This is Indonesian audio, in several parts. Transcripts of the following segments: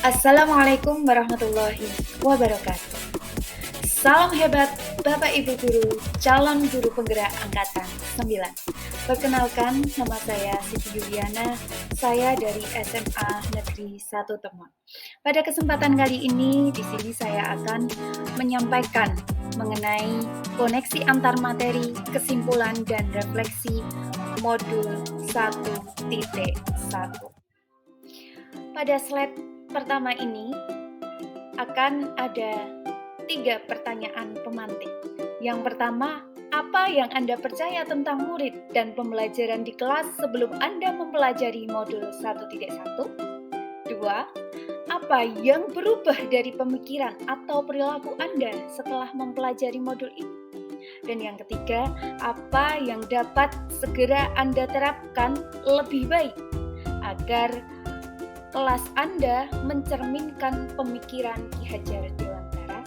Assalamualaikum warahmatullahi wabarakatuh. Salam hebat Bapak Ibu Guru, calon guru penggerak Angkatan 9. Perkenalkan, nama saya Siti Yuliana, saya dari SMA Negeri 1 Temon. Pada kesempatan kali ini, di sini saya akan menyampaikan mengenai koneksi antar materi, kesimpulan, dan refleksi modul 1.1. Pada slide pertama ini akan ada 3 pertanyaan pemantik. Yang pertama, apa yang Anda percaya tentang murid dan pembelajaran di kelas sebelum Anda mempelajari modul 1.1? 2. Apa yang berubah dari pemikiran atau perilaku Anda setelah mempelajari modul ini? Dan yang ketiga, apa yang dapat segera Anda terapkan lebih baik agar kelas Anda mencerminkan pemikiran Ki Hajar Dewantara?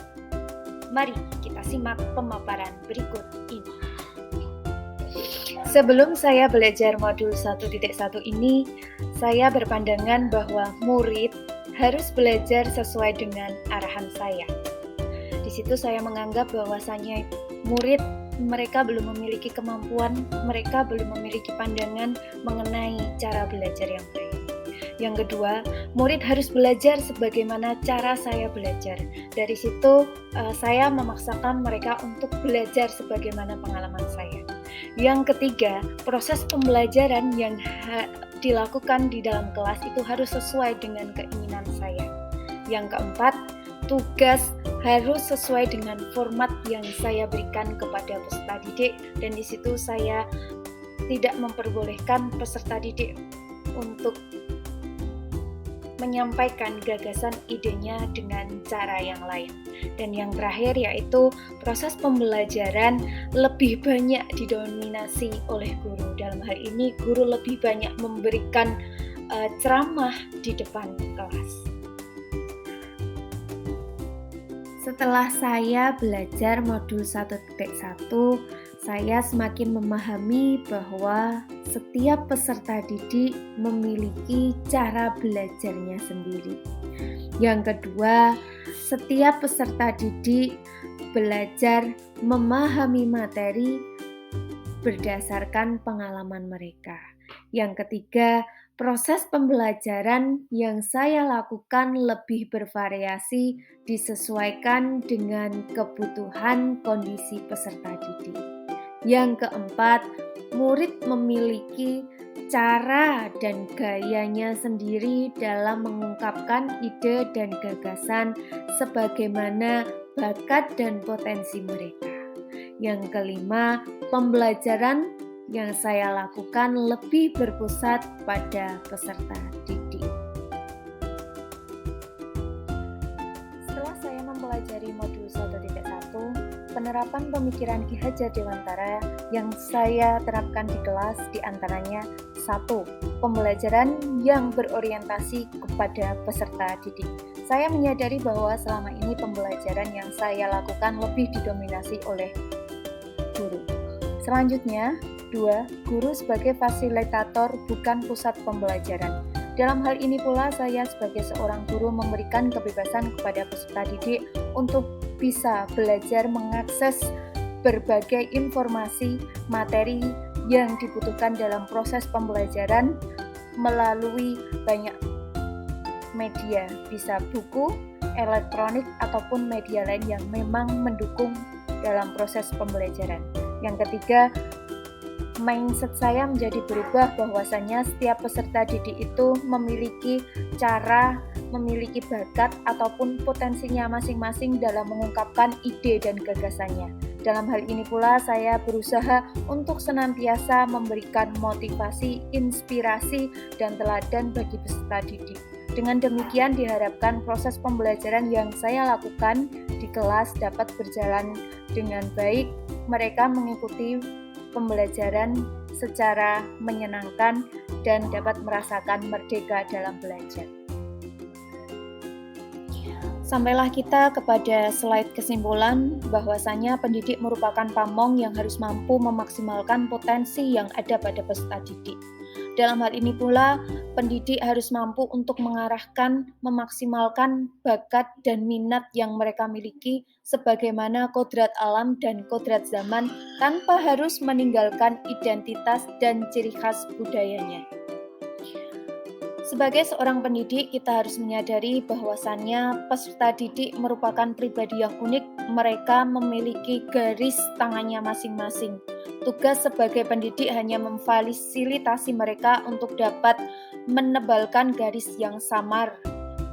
Mari kita simak pemaparan berikut ini. Sebelum saya belajar modul 1.1 ini, saya berpandangan bahwa murid harus belajar sesuai dengan arahan saya. Di situ saya menganggap bahwasanya murid mereka belum memiliki kemampuan, mereka belum memiliki pandangan mengenai cara belajar yang baik. Yang kedua, murid harus belajar sebagaimana cara saya belajar. Dari situ, saya memaksakan mereka untuk belajar sebagaimana pengalaman saya. Yang ketiga, proses pembelajaran yang dilakukan di dalam kelas itu harus sesuai dengan keinginan saya. Yang keempat, tugas harus sesuai dengan format yang saya berikan kepada peserta didik, dan di situ saya tidak memperbolehkan peserta didik untuk menyampaikan gagasan idenya dengan cara yang lain. Dan yang terakhir yaitu proses pembelajaran lebih banyak didominasi oleh guru. Dalam hal ini guru lebih banyak memberikan ceramah di depan kelas. Setelah saya belajar modul 1.1, saya semakin memahami bahwa setiap peserta didik memiliki cara belajarnya sendiri. Yang kedua, setiap peserta didik belajar memahami materi berdasarkan pengalaman mereka. Yang ketiga, proses pembelajaran yang saya lakukan lebih bervariasi disesuaikan dengan kebutuhan kondisi peserta didik. Yang keempat, murid memiliki cara dan gayanya sendiri dalam mengungkapkan ide dan gagasan sebagaimana bakat dan potensi mereka. Yang kelima, pembelajaran yang saya lakukan lebih berpusat pada peserta didik. Setelah saya mempelajari modul 1.1, penerapan pemikiran Ki Hajar Dewantara yang saya terapkan di kelas diantaranya 1. Pembelajaran yang berorientasi kepada peserta didik. Saya menyadari bahwa selama ini pembelajaran yang saya lakukan lebih didominasi oleh guru. Selanjutnya, 2. Guru sebagai fasilitator bukan pusat pembelajaran. Dalam hal ini pula saya sebagai seorang guru memberikan kebebasan kepada peserta didik untuk bisa belajar mengakses berbagai informasi materi yang dibutuhkan dalam proses pembelajaran melalui banyak media, bisa buku, elektronik, ataupun media lain yang memang mendukung dalam proses pembelajaran. Yang ketiga, mindset saya menjadi berubah bahwasanya setiap peserta didik itu memiliki cara, memiliki bakat ataupun potensinya masing-masing dalam mengungkapkan ide dan gagasannya. Dalam hal ini pula saya berusaha untuk senantiasa memberikan motivasi, inspirasi, dan teladan bagi peserta didik. Dengan demikian diharapkan proses pembelajaran yang saya lakukan di kelas dapat berjalan dengan baik, mereka mengikuti pembelajaran secara menyenangkan dan dapat merasakan merdeka dalam belajar. Sampailah kita kepada slide kesimpulan bahwasanya pendidik merupakan pamong yang harus mampu memaksimalkan potensi yang ada pada peserta didik. Dalam hal ini pula, pendidik harus mampu untuk mengarahkan, memaksimalkan bakat dan minat yang mereka miliki sebagaimana kodrat alam dan kodrat zaman tanpa harus meninggalkan identitas dan ciri khas budayanya. Sebagai seorang pendidik, kita harus menyadari bahwasannya peserta didik merupakan pribadi yang unik. Mereka memiliki garis tangannya masing-masing. Tugas sebagai pendidik hanya memfasilitasi mereka untuk dapat menebalkan garis yang samar.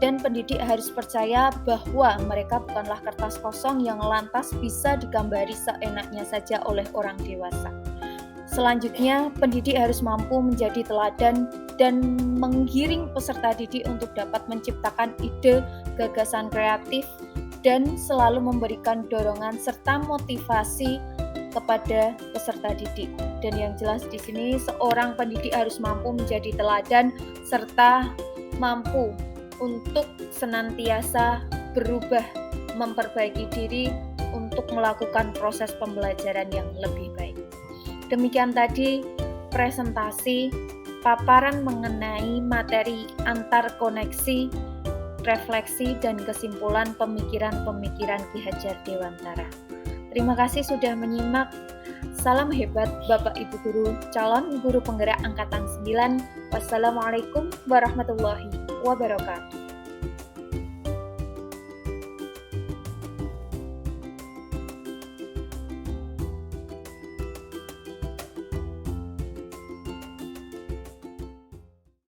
Dan pendidik harus percaya bahwa mereka bukanlah kertas kosong yang lantas bisa digambari seenaknya saja oleh orang dewasa. Selanjutnya, pendidik harus mampu menjadi teladan dan menggiring peserta didik untuk dapat menciptakan ide, gagasan kreatif, dan selalu memberikan dorongan serta motivasi kepada peserta didik. Dan yang jelas di sini, seorang pendidik harus mampu menjadi teladan serta mampu untuk senantiasa berubah, memperbaiki diri untuk melakukan proses pembelajaran yang lebih baik. Demikian tadi presentasi paparan mengenai materi antar koneksi, refleksi, dan kesimpulan pemikiran-pemikiran Ki Hajar Dewantara. Terima kasih sudah menyimak. Salam hebat Bapak Ibu Guru, calon guru penggerak Angkatan 9. Wassalamualaikum warahmatullahi wabarakatuh.